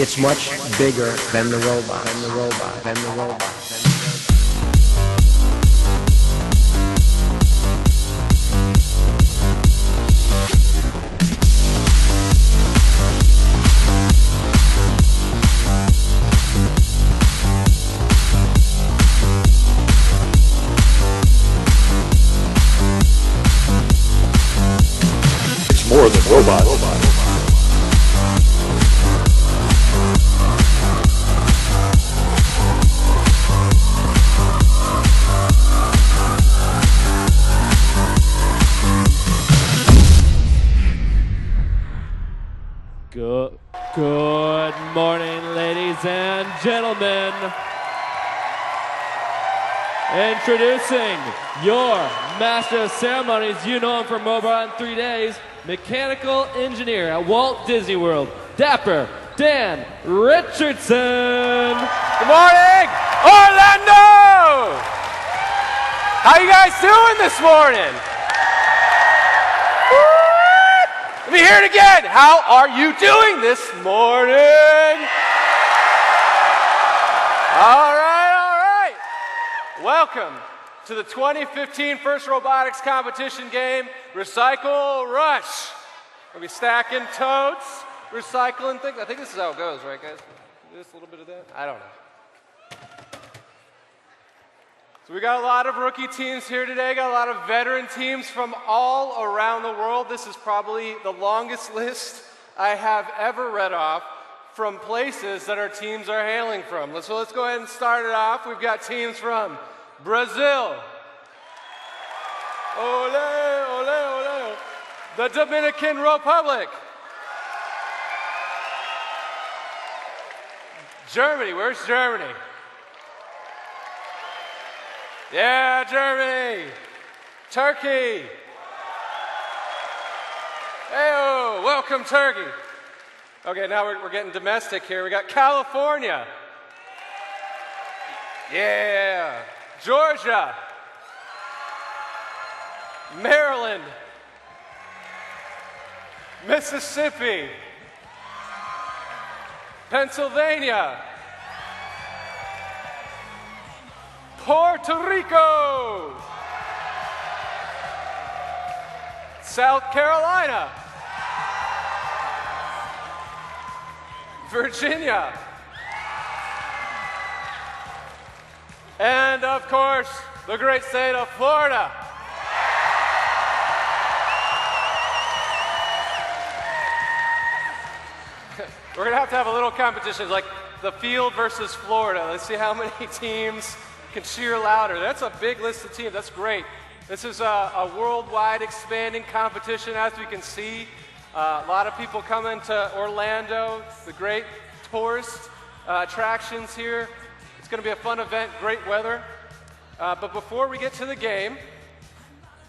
It's much bigger than the robot, than the robot, than the robot, than the robot. It's more than robots. Good morning, ladies and gentlemen. Introducing your master of ceremonies, you know him from Robot in 3 Days, mechanical engineer at Walt Disney World, Dapper Dan Richardson. Good morning, Orlando! How you guys doing this morning? Let me hear it again. How are you doing this morning? All right. Welcome to the 2015 First Robotics Competition game, Recycle Rush. We'll be stacking totes, recycling things. I think this is how it goes, right, guys? Just a little bit of that? I don't know. So we got a lot of rookie teams here today, got a lot of veteran teams from all around the world. This is probably the longest list I have ever read off from places that our teams are hailing from. So let's go ahead and start it off. We've got teams from Brazil. Ole, ole, ole. The Dominican Republic. Germany, where's Germany? Yeah, Germany. Turkey. Hey-oh, welcome Turkey. Okay, now we're getting domestic here. We got California. Yeah. Georgia. Maryland. Mississippi. Pennsylvania. Puerto Rico, South Carolina, Virginia, and of course, the great state of Florida. We're gonna have to have a little competition, like the field versus Florida. Let's see how many teams can cheer louder. That's a big list of teams. That's great. This is a worldwide expanding competition, as we can see. A lot of people coming to Orlando, the great tourist attractions here. It's going to be a fun event, great weather. But before we get to the game,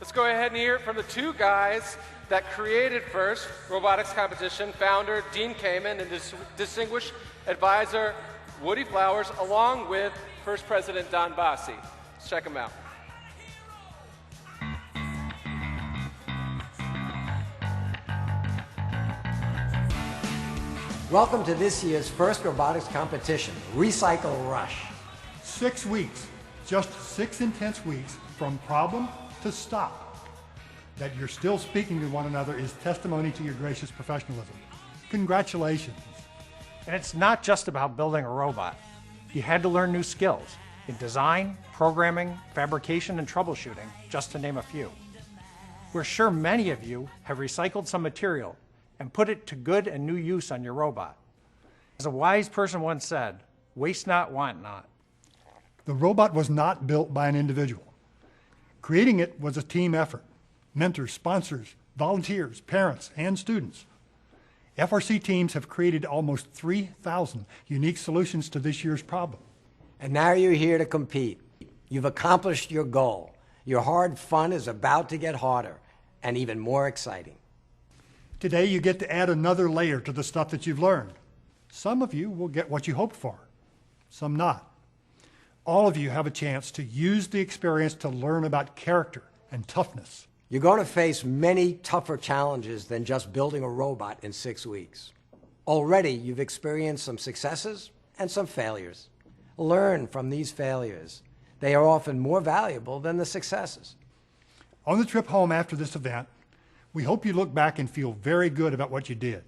let's go ahead and hear it from the two guys that created First Robotics Competition, founder Dean Kamen and distinguished advisor Woody Flowers, along with First President Don Bassi. Let's check them out. Welcome to this year's First Robotics Competition, Recycle Rush. 6 weeks, just 6 intense weeks, from problem to stop. That you're still speaking to one another is testimony to your gracious professionalism. Congratulations. And it's not just about building a robot. You had to learn new skills in design, programming, fabrication, and troubleshooting, just to name a few. We're sure many of you have recycled some material and put it to good and new use on your robot. As a wise person once said, waste not, want not. The robot was not built by an individual. Creating it was a team effort. Mentors, sponsors, volunteers, parents, and students. FRC teams have created almost 3,000 unique solutions to this year's problem. And now you're here to compete. You've accomplished your goal. Your hard fun is about to get harder and even more exciting. Today you get to add another layer to the stuff that you've learned. Some of you will get what you hoped for, some not. All of you have a chance to use the experience to learn about character and toughness. You're going to face many tougher challenges than just building a robot in 6 weeks. Already, you've experienced some successes and some failures. Learn from these failures. They are often more valuable than the successes. On the trip home after this event, we hope you look back and feel very good about what you did.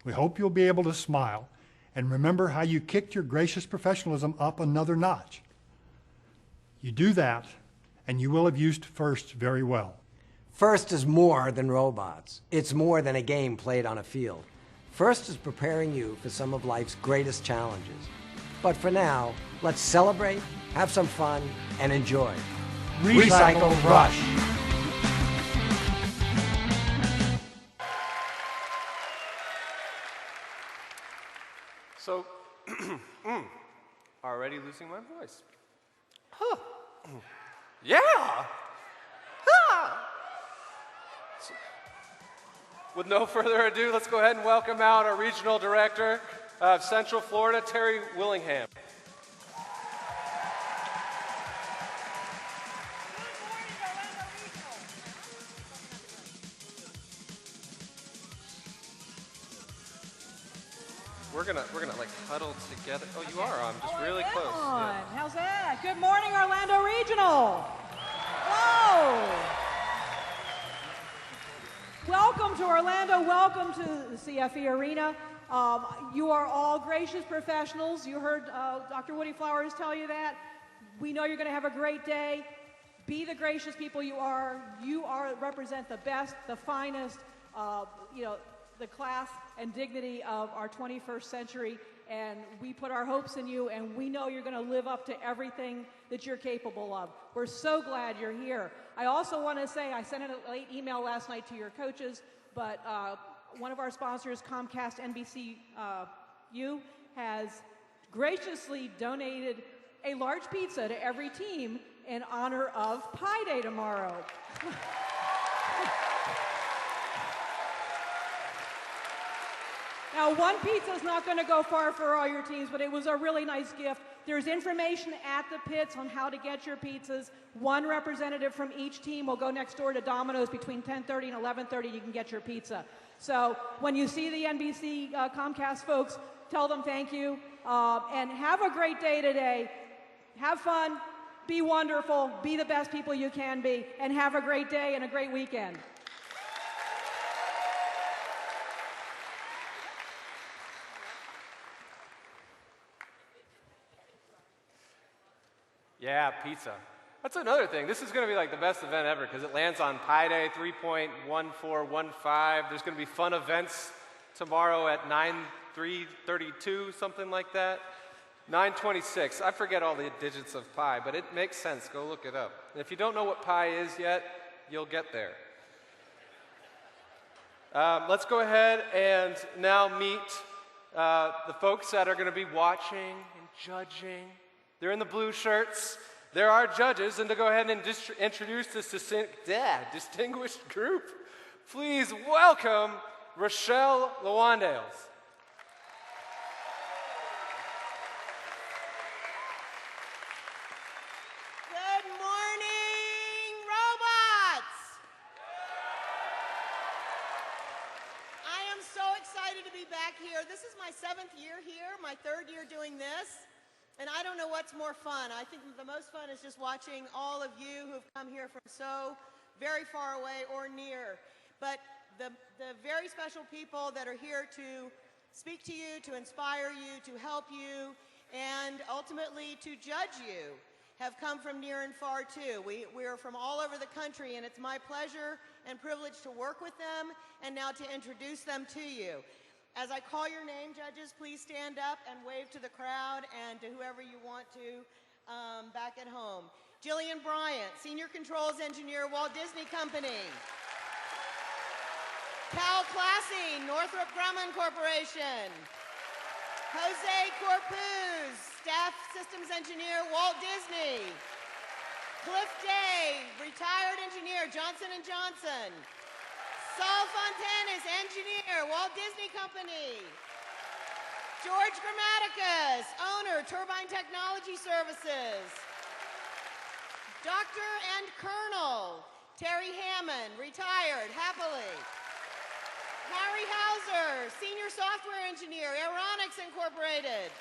We hope you'll be able to smile and remember how you kicked your gracious professionalism up another notch. You do that, and you will have used FIRST very well. FIRST is more than robots. It's more than a game played on a field. FIRST is preparing you for some of life's greatest challenges. But for now, let's celebrate, have some fun, and enjoy. Recycle Rush. So, already losing my voice. Huh. Yeah! Ah! So, with no further ado, let's go ahead and welcome out our Regional Director of Central Florida, Terry Willingham. We're gonna like huddle together. Oh, you are on, just really close. Yeah. How's that? Good morning, Orlando Regional. Whoa! Welcome to Orlando. Welcome to the CFE Arena. You are all gracious professionals. You heard Dr. Woody Flowers tell you that. We know you're going to have a great day. Be the gracious people you are. You represent the best, the finest, the class and dignity of our 21st century, and we put our hopes in you, and we know you're going to live up to everything that you're capable of. We're so glad you're here. I also want to say I sent a late email last night to your coaches, but one of our sponsors, Comcast NBCU, has graciously donated a large pizza to every team in honor of Pi Day tomorrow. Now, one pizza is not going to go far for all your teams, but it was a really nice gift. There's information at the pits on how to get your pizzas. One representative from each team will go next door to Domino's between 10:30 and 11:30. You can get your pizza. So when you see the NBC Comcast folks, tell them thank you. And have a great day today. Have fun. Be wonderful. Be the best people you can be. And have a great day and a great weekend. Yeah, pizza. That's another thing. This is going to be like the best event ever because it lands on Pi Day, 3.1415. There's going to be fun events tomorrow at 9:32, something like that. 9:26. I forget all the digits of pi, but it makes sense. Go look it up. And if you don't know what pi is yet, you'll get there. Let's go ahead and now meet the folks that are going to be watching and judging. They're in the blue shirts. They're our judges, and to go ahead and introduce this distinguished group, please welcome Rochelle Lewandales. Good morning, robots! I am so excited to be back here. This is my 7th year here, my 3rd year doing this. And I don't know what's more fun. I think the most fun is just watching all of you who've come here from so very far away or near. But the very special people that are here to speak to you, to inspire you, to help you, and ultimately to judge you have come from near and far too. We are from all over the country, and it's my pleasure and privilege to work with them and now to introduce them to you. As I call your name, judges, please stand up and wave to the crowd and to whoever you want to back at home. Jillian Bryant, Senior Controls Engineer, Walt Disney Company. Cal Classy, Northrop Grumman Corporation. Jose Corpuz, Staff Systems Engineer, Walt Disney. Cliff Day, Retired Engineer, Johnson & Johnson. Saul Fontanes, engineer, Walt Disney Company. George Grammaticus, owner, Turbine Technology Services. Dr. and Colonel, Terry Hammond, retired, happily. Harry Hauser, Lasser, Senior Software Engineer, Aeronix Incorporated.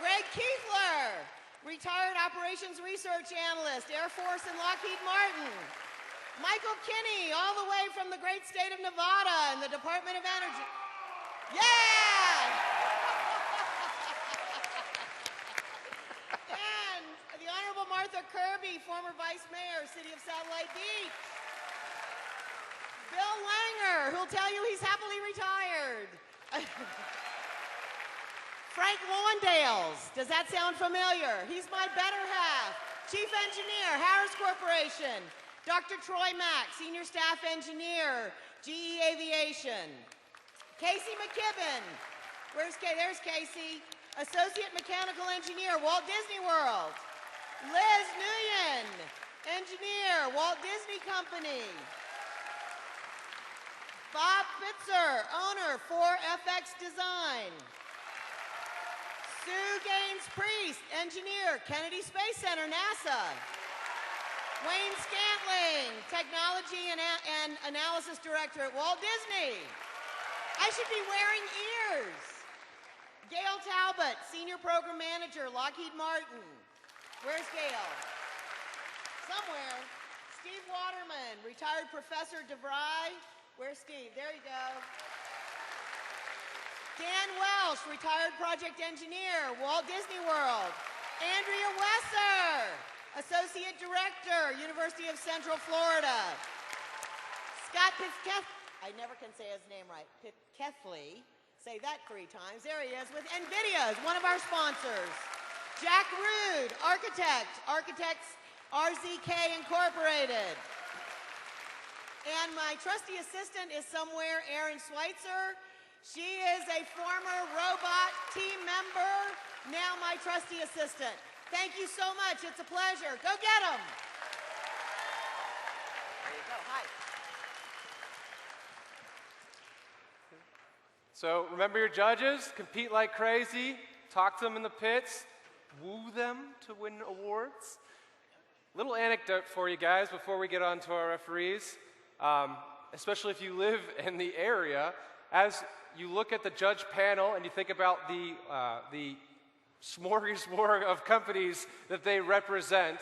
Greg Kiefler, Retired Operations Research Analyst, Air Force and Lockheed Martin. Michael Kinney, all the way from the great state of Nevada in the Department of Energy. Yeah! And the Honorable Martha Kirby, former Vice Mayor, City of Satellite Beach. Bill Langer, who'll tell you he's happily retired. Frank Lawndales, does that sound familiar? He's my better half. Chief Engineer, Harris Corporation. Dr. Troy Mack, Senior Staff Engineer, GE Aviation. Casey McKibben, where's Casey? There's Casey. Associate Mechanical Engineer, Walt Disney World. Liz Nguyen, Engineer, Walt Disney Company. Bob Fitzer, owner, 4FX Design. Sue Gaines-Priest, engineer, Kennedy Space Center, NASA. Wayne Scantling, technology and analysis director at Walt Disney. I should be wearing ears. Gail Talbot, senior program manager, Lockheed Martin. Where's Gail? Somewhere. Steve Waterman, retired professor DeVry. Where's Steve? There you go. Dan Welsh, retired project engineer, Walt Disney World. Andrea Wesser, associate director, University of Central Florida. Scott Pitketh, I never can say his name right, Pitkethley, say that 3 times. There he is with NVIDIA, one of our sponsors. Jack Rude, architect, Architects RZK Incorporated. And my trusty assistant is somewhere, Erin Schweitzer. She is a former robot team member, now my trusty assistant. Thank you so much. It's a pleasure. Go get them. There you go. Hi. So remember your judges, compete like crazy, talk to them in the pits, woo them to win awards. Little anecdote for you guys before we get on to our referees, especially if you live in the area. As you look at the judge panel and you think about the smorgasbord of companies that they represent,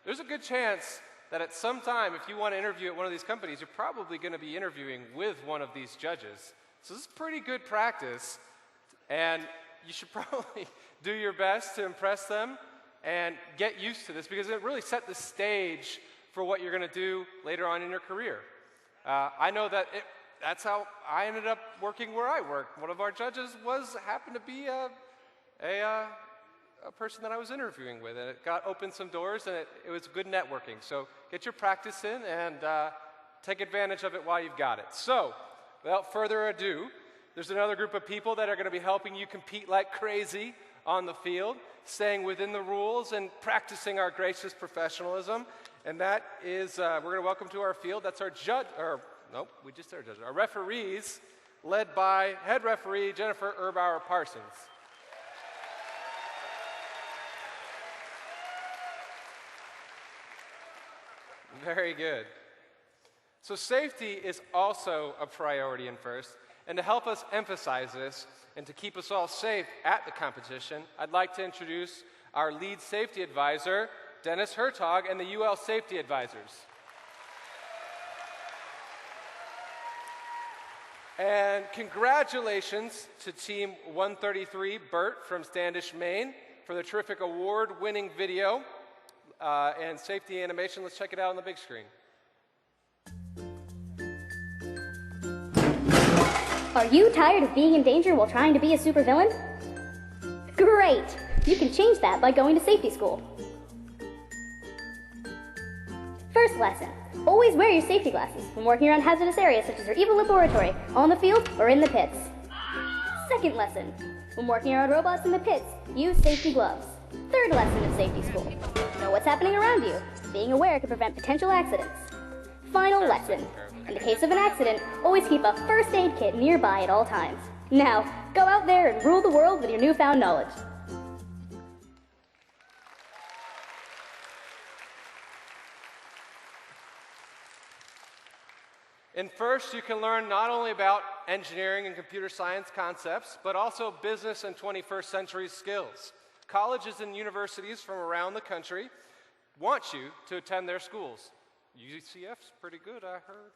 there's a good chance that at some time, if you want to interview at one of these companies, you're probably going to be interviewing with one of these judges. So this is pretty good practice, and you should probably do your best to impress them and get used to this, because it really set the stage for what you're going to do later on in your career. I know that that's how I ended up working where I work. One of our judges happened to be a person that I was interviewing with, and it opened some doors, and it was good networking. So get your practice in and take advantage of it while you've got it. So without further ado, there's another group of people that are going to be helping you compete like crazy on the field, staying within the rules and practicing our gracious professionalism. And that is, we're going to welcome to our field, that's our judge, or nope, we just started judging. Our referees, led by head referee Jennifer Erbauer Parsons. Very good. So safety is also a priority in FIRST, and to help us emphasize this and to keep us all safe at the competition, I'd like to introduce our lead safety advisor, Dennis Hertog, and the UL safety advisors. And congratulations to Team 133, Bert from Standish, Maine, for the terrific award-winning video and safety animation. Let's check it out on the big screen. Are you tired of being in danger while trying to be a supervillain? Great! You can change that by going to safety school. First lesson. Always wear your safety glasses when working around hazardous areas such as your evil laboratory, on the field, or in the pits. Second lesson. When working around robots in the pits, use safety gloves. Third lesson of safety school. Know what's happening around you. Being aware can prevent potential accidents. Final lesson. In the case of an accident, always keep a first aid kit nearby at all times. Now, go out there and rule the world with your newfound knowledge. In FIRST, you can learn not only about engineering and computer science concepts, but also business and 21st century skills. Colleges and universities from around the country want you to attend their schools. UCF's pretty good, I heard.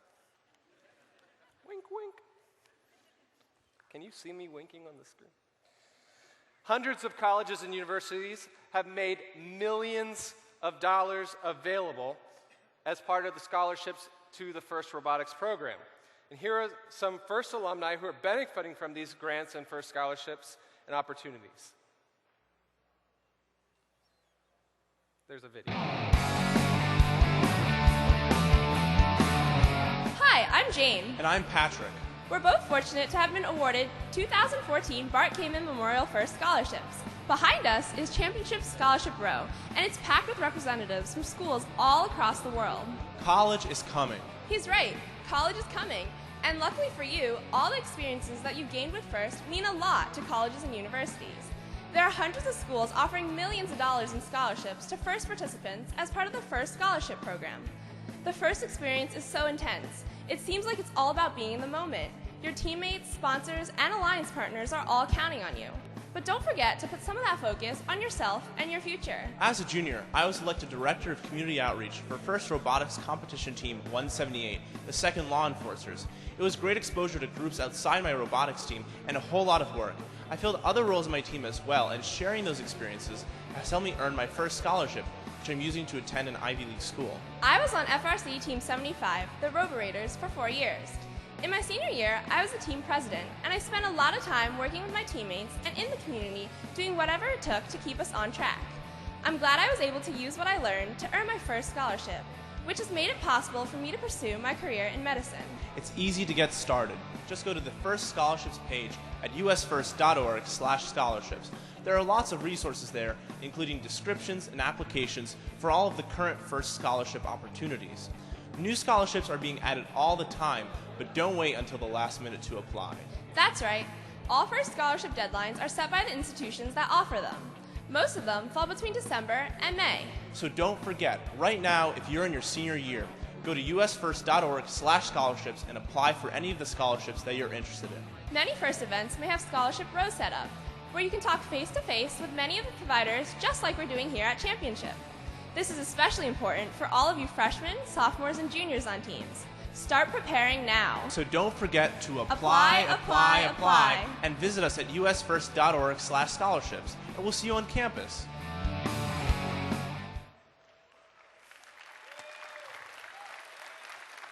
Wink, wink. Can you see me winking on the screen? Hundreds of colleges and universities have made millions of dollars available as part of the scholarships to the FIRST Robotics program. And here are some FIRST alumni who are benefiting from these grants and FIRST scholarships and opportunities. There's a video. Hi, I'm Jane. And I'm Patrick. We're both fortunate to have been awarded 2014 Bart Kamen Memorial FIRST Scholarships. Behind us is Championship Scholarship Row, and it's packed with representatives from schools all across the world. College is coming. He's right. College is coming. And luckily for you, all the experiences that you've gained with FIRST mean a lot to colleges and universities. There are hundreds of schools offering millions of dollars in scholarships to FIRST participants as part of the FIRST Scholarship Program. The FIRST experience is so intense. It seems like it's all about being in the moment. Your teammates, sponsors, and alliance partners are all counting on you. But don't forget to put some of that focus on yourself and your future. As a junior, I was elected Director of Community Outreach for FIRST Robotics Competition Team 178, the 2nd Law Enforcers. It was great exposure to groups outside my robotics team and a whole lot of work. I filled other roles in my team as well, and sharing those experiences has helped me earn my FIRST scholarship, which I'm using to attend an Ivy League school. I was on FRC Team 75, the Roborators, for 4 years. In my senior year, I was the team president, and I spent a lot of time working with my teammates and in the community doing whatever it took to keep us on track. I'm glad I was able to use what I learned to earn my FIRST scholarship, which has made it possible for me to pursue my career in medicine. It's easy to get started. Just go to the FIRST Scholarships page at usfirst.org/scholarships. There are lots of resources there, including descriptions and applications for all of the current FIRST scholarship opportunities. New scholarships are being added all the time, but don't wait until the last minute to apply. That's right. All FIRST scholarship deadlines are set by the institutions that offer them. Most of them fall between December and May. So don't forget, right now, if you're in your senior year, go to usfirst.org/scholarships and apply for any of the scholarships that you're interested in. Many FIRST events may have scholarship rows set up, where you can talk face-to-face with many of the providers, just like we're doing here at Championship. This is especially important for all of you freshmen, sophomores, and juniors on teams. Start preparing now. So don't forget to Apply. and visit us at usfirst.org/scholarships, and we'll see you on campus.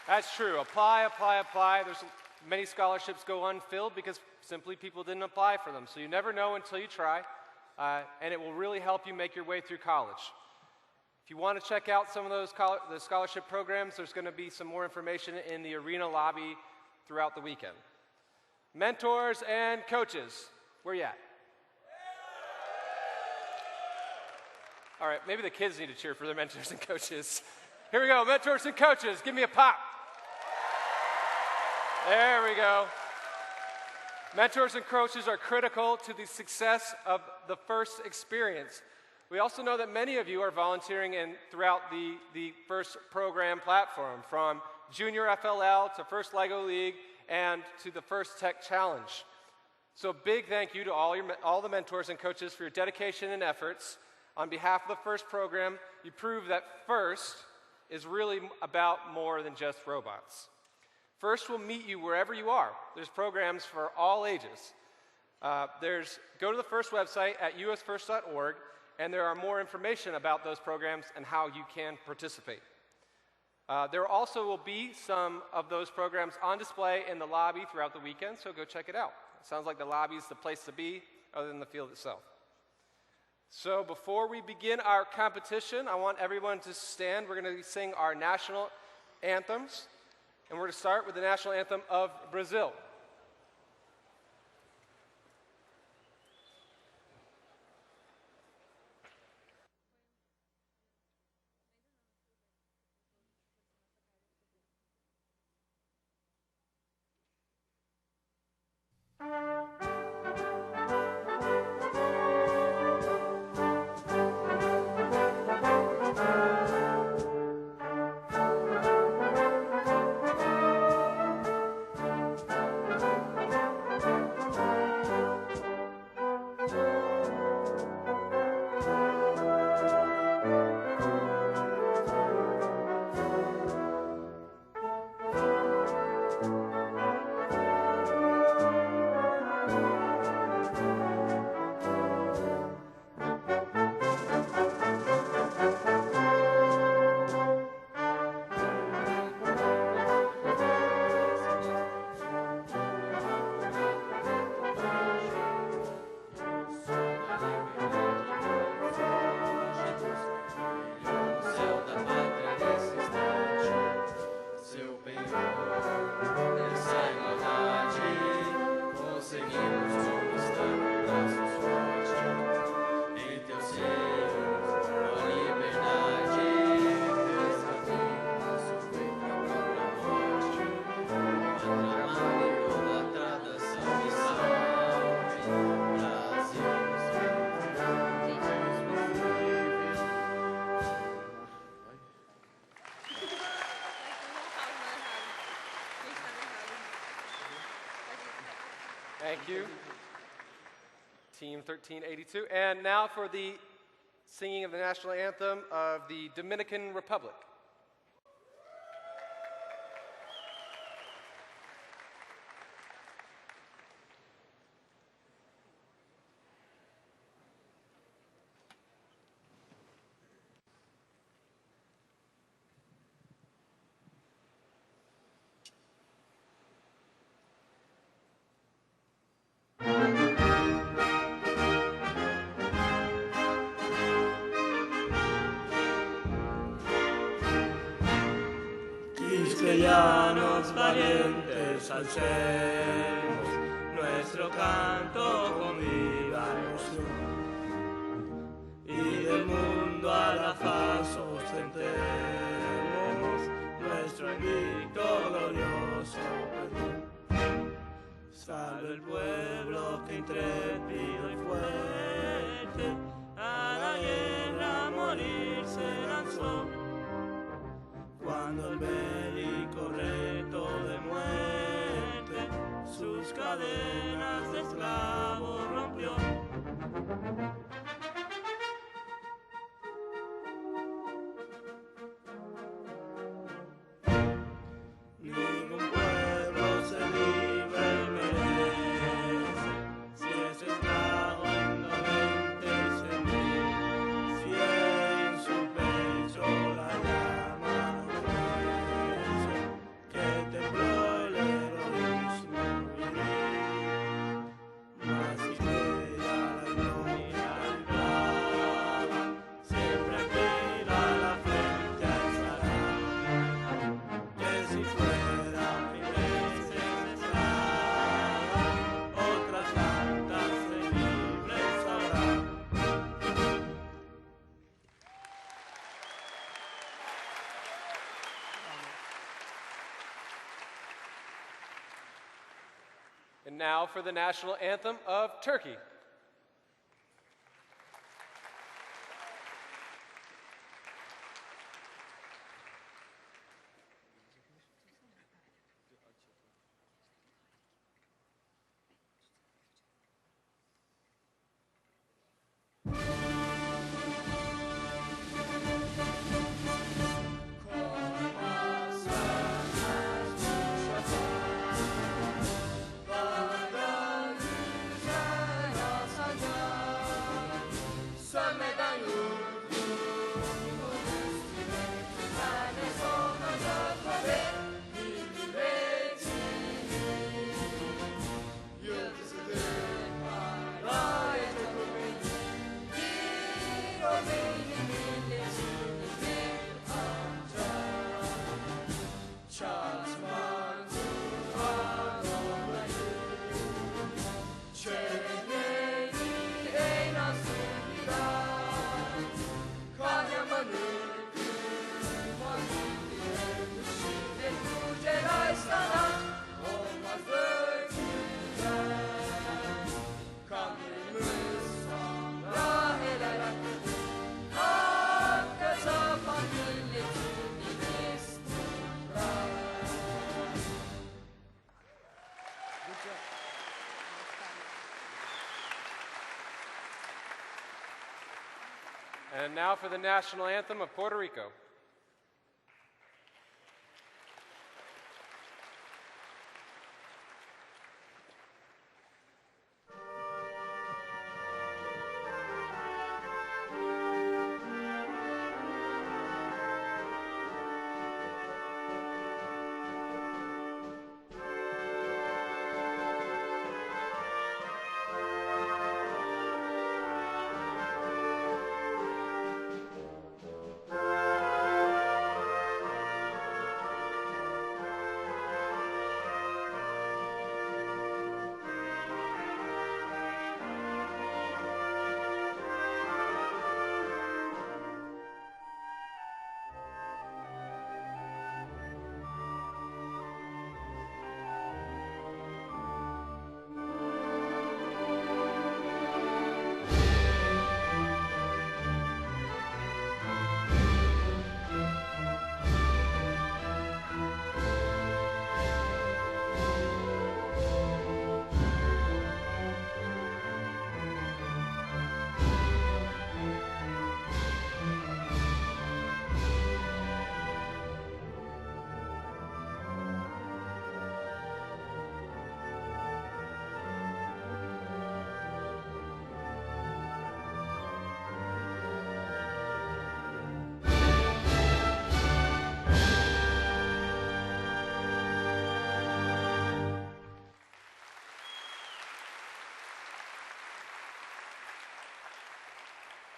That's true. Apply. There's many scholarships go unfilled because simply people didn't apply for them. So you never know until you try, and it will really help you make your way through college. If you want to check out some of those the scholarship programs, there's going to be some more information in the arena lobby throughout the weekend. Mentors and coaches, where you at? All right, maybe the kids need to cheer for their mentors and coaches. Here we go, mentors and coaches, give me a pop. There we go. Mentors and coaches are critical to the success of the FIRST experience. We also know that many of you are volunteering throughout the FIRST program platform, from Junior FLL to FIRST LEGO League and to the FIRST Tech Challenge. So big thank you to all the mentors and coaches for your dedication and efforts. On behalf of the FIRST program, you prove that FIRST is really about more than just robots. FIRST will meet you wherever you are. There's programs for all ages. Go to the FIRST website at usfirst.org, and there are more information about those programs and how you can participate. There also will be some of those programs on display in the lobby throughout the weekend, so go check it out. It sounds like the lobby is the place to be, other than the field itself. So before we begin our competition, I want everyone to stand. We're going to sing our national anthems, and we're going to start with the national anthem of Brazil. Thank you. Team 1382. And now for the singing of the national anthem of the Dominican Republic. Quisqueyanos valientes alcemos nuestro canto con viva emoción y del mundo a la faz sostentemos nuestro invicto glorioso perdón. Salve el pueblo que intrépido y fuerte a la guerra morir se lanzó. Cuando el bélico reto de muerte sus cadenas de esclavos rompió. Ningún pueblo se libre y merece si es esclavo indolente y servil, si en su pecho la llama que tembló el heroísmo viril, mas si queda la gloria y brava, siempre activa la frente alzará, que si fuera mi veces esclava, otras tantas de libres habrá. And now for the national anthem of Turkey. And now for the national anthem of Puerto Rico.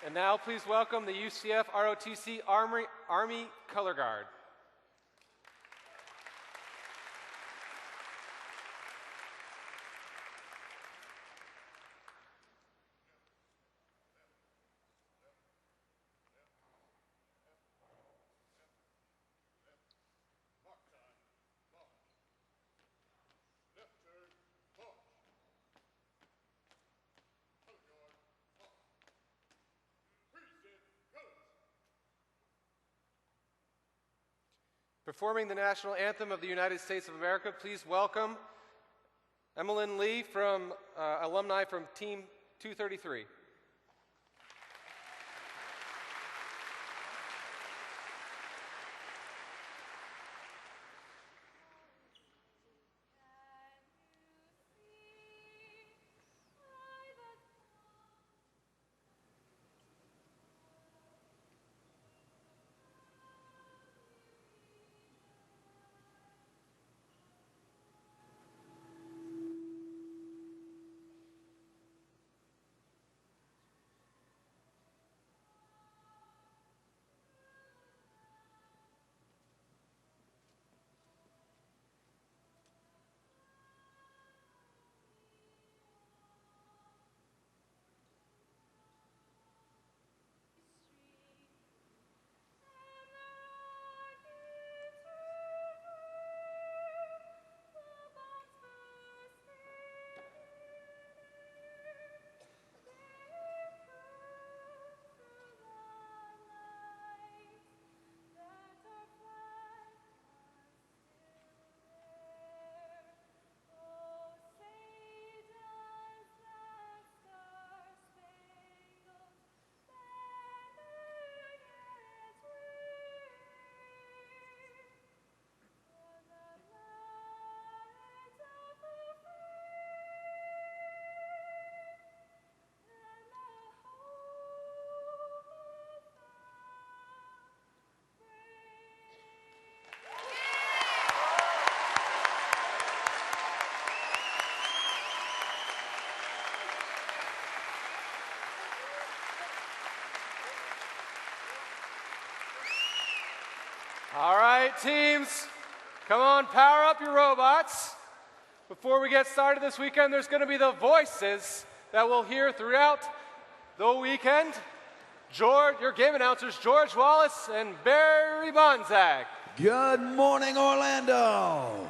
And now please welcome the UCF ROTC Army Color Guard. Performing the national anthem of the United States of America, please welcome Emmeline Lee, from alumni from Team 233. All right, teams, come on, power up your robots. Before we get started this weekend, there's going to be the voices that we'll hear throughout the weekend. George, your game announcers, George Wallace and Barry Bonzag. Good morning, Orlando.